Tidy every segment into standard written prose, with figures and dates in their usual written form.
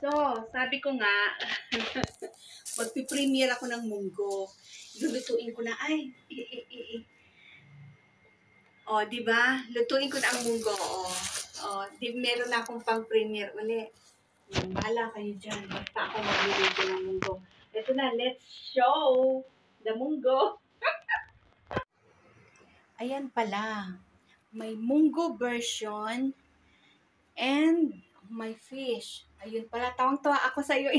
So, sabi ko nga, magpipremiere ako ng munggo. Lulutuin ko na, O, di ba? Lutuin ko na ang munggo, o. Di, meron na akong pang-premiere uli. Bahala kayo dyan. Basta ako magluluto ng munggo. Ito na, let's show the munggo. Ayan pala. May munggo version and may fish. Ayun pala, tawang-tawa ako sa iyo.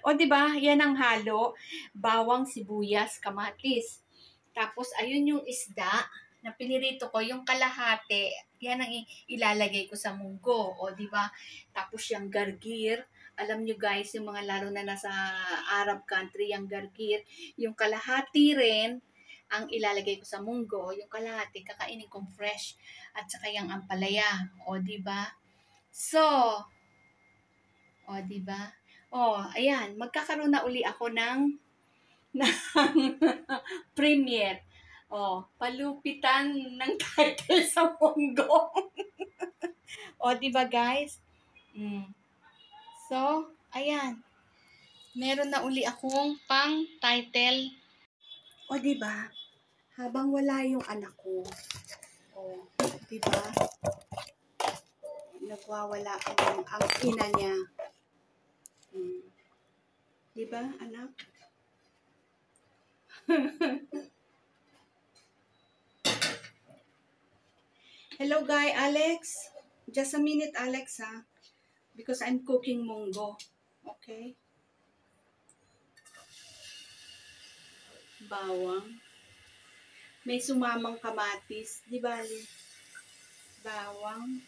O, di ba? Yan ang halo. Bawang, sibuyas, kamatis. Tapos, ayun yung isda na pinirito ko, yung kalahati, yan ang ilalagay ko sa munggo. O, di ba? Tapos, yung gargir. Alam nyo guys, yung mga lalo na nasa Arab country, yung gargir, yung kalahati rin, ang ilalagay ko sa munggo, yung kalahati, kakainin kong fresh. At saka yung ampalaya. O, di ba? So, o, di ba? O, ayan, magkakaroon na uli ako ng premiere. O, palupitan ng title sa munggo. O, di ba guys? So, ayan. Meron na uli akong pang title. O, di ba? Habang wala yung anak ko. O, di ba? Nagwawala ang ina niya. Di ba, anak? Hello, guy, Alex. Just a minute, Alex, ha? Because I'm cooking munggo. Okay? Bawang. May sumamang kamatis. Di ba? Bawang.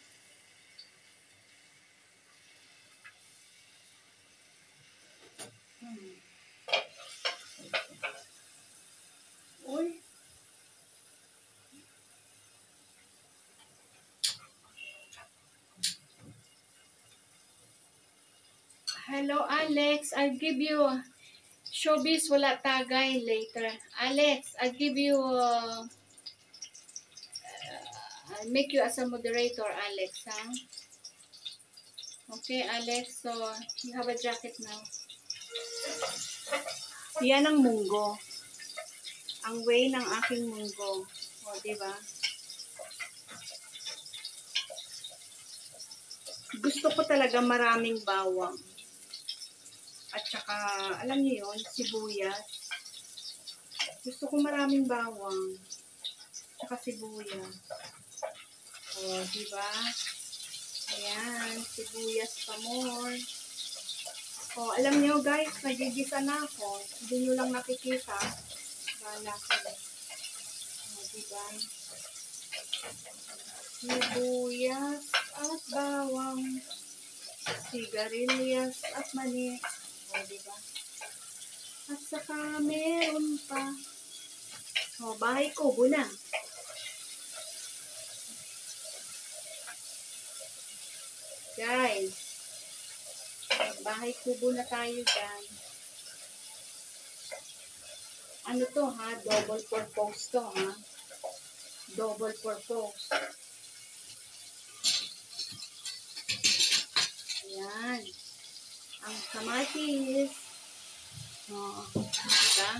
Uy. Hello, Alex. I'll give you showbiz wala tagay later. Alex, I'll give you I'll make you as a moderator, Alex, ha? Okay, Alex. So, you have a jacket now. Yan ang munggo. Ang way ng aking munggo. O, diba? Gusto ko talaga maraming bawang. At saka, alam niyo yun, sibuyas. Gusto ko maraming bawang. Saka sibuyas. O, diba? Ayan, sibuyas pa more. O, alam niyo guys, nagigisa na ako. Hindi nyo lang nakikita. Bahala ko. O, diba? Sibuyas at bawang. Sigarilyas at mani. O, diba? At saka meron pa. O, bahay kubo na. Guys, bahay kubo na tayo dyan. Ano to ha? Double purpose to ha? Double purpose. Ayan. Ang kamatis. O, diba?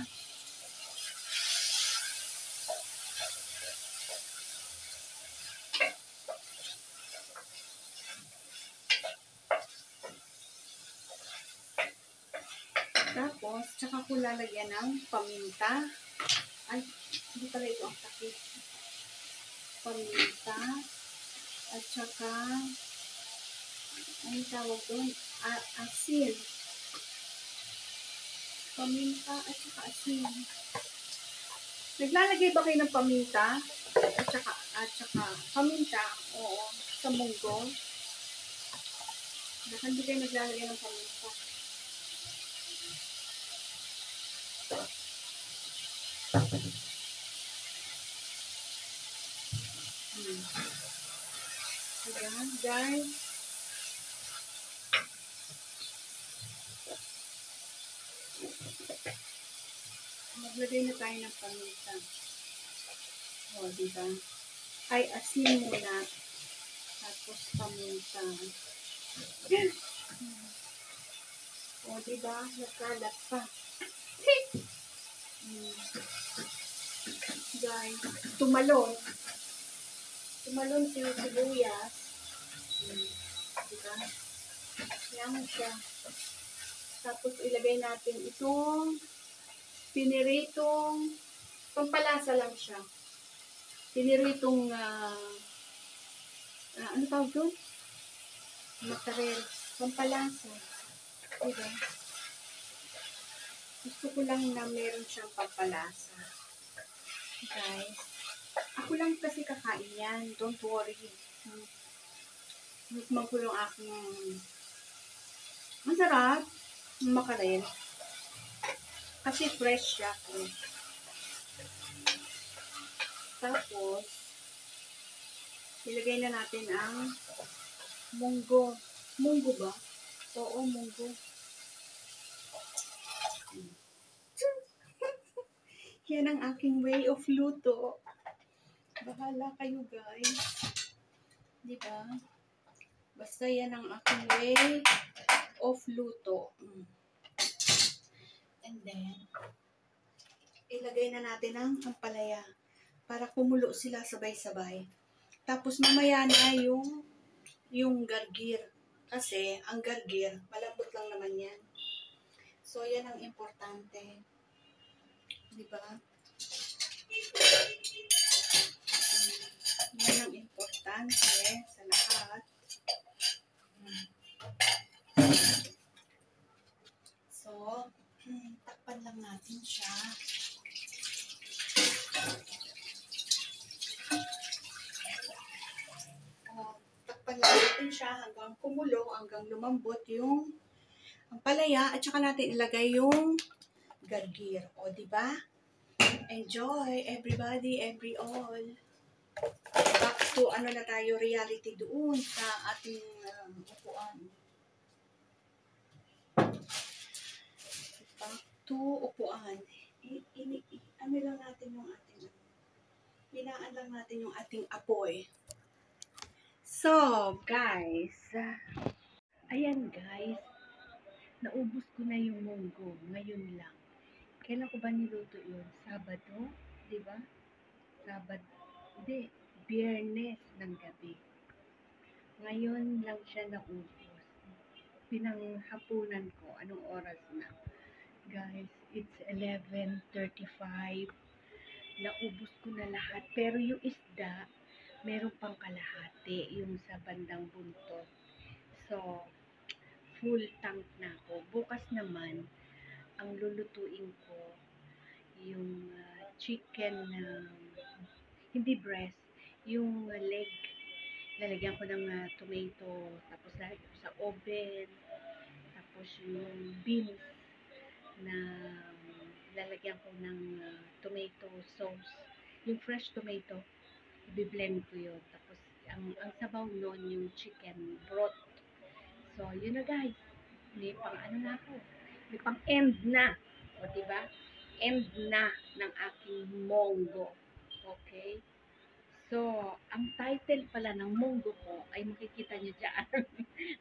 Tapos, tsaka ko lalagyan ng paminta. Ay, hindi pala ito ang takip. Paminta. At tsaka, anong tawag doon? Asin. Paminta at tsaka asin. Naglalagay ba kayo ng paminta? At tsaka paminta, oo, sa munggo. Hindi kayo naglalagay ng paminta. Ayan, guys. Maglagay na tayo ng paminta. O, diba? Ay, asin muna. Tapos paminta. O, diba? Nagkalat pa. Guys, tumalon. Tumalon si sibuyas. Diba? Yan siya. Tapos ilagay natin itong piniritong, pampalasa lang siya. Piniritong, ano tawag doon? Mozzarella. Pampalasa. Diba? Gusto ko lang na meron siyang pampalasa. Guys, ako lang kasi kakain yan. Don't worry. Nukman ko yung aking masarap. Makarel. Kasi fresh siya. Tapos, ilagay na natin ang munggo. Munggo ba? Oo, munggo. Yan ang aking way of luto. Bahala kayo, guys. Diba? Basta yan ang aking way of luto. And then, ilagay na natin ang ampalaya para kumulo sila sabay-sabay. Tapos mamaya na yung gargir. Kasi ang gargir, malambot lang naman yan. So, yan ang importante. Diba? Yan ang importante sa lahat. So, takpan lang natin siya. Takpan lang natin siya hanggang kumulo, hanggang lumambot yung ampalaya, at saka natin ilagay yung gargir. O, diba? Enjoy, everybody, every all. Back to ano na tayo, reality doon sa ating upuan. Back to upuan. Ano lang natin yung ating, hinaan lang natin yung ating apoy. So, guys, ayan guys, naubos ko na yung munggo, ngayon lang. Kailan ko ba niluto yun? Sabado? Diba? Sabado. Hindi. Biyernes ng gabi. Ngayon lang siya naubos. Pinanghapunan ko. Anong oras na? Guys, it's 11:35. Naubos ko na lahat. Pero yung isda, meron pang kalahati. Yung sa bandang buntot. So, full tank na ako. Bukas naman, ang lulutuin ko yung chicken na hindi breast, yung leg. Lalagyan ko ng tomato, tapos lalagyan ko sa oven, tapos yung beans na lalagyan ko ng tomato sauce. Yung fresh tomato, i-blend ko yun. Tapos ang sabaw nun yung chicken broth. So, yun na guys. May pang ano na ako. May pang end na. O, diba? End na ng aking munggo. Okay? So, ang title pala ng munggo ko ay makikita nyo dyan.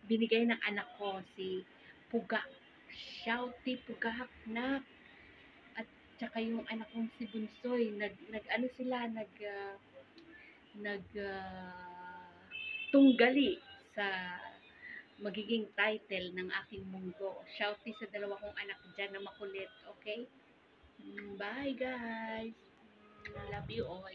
Binigay ng anak ko si Puga. Shouty Pugak na. At saka yung anak kong si Bunsoy. Tunggali sa magiging title ng aking munggo. Shouty sa dalawa kong anak dyan na makulit. Okay? Bye guys. Love you all.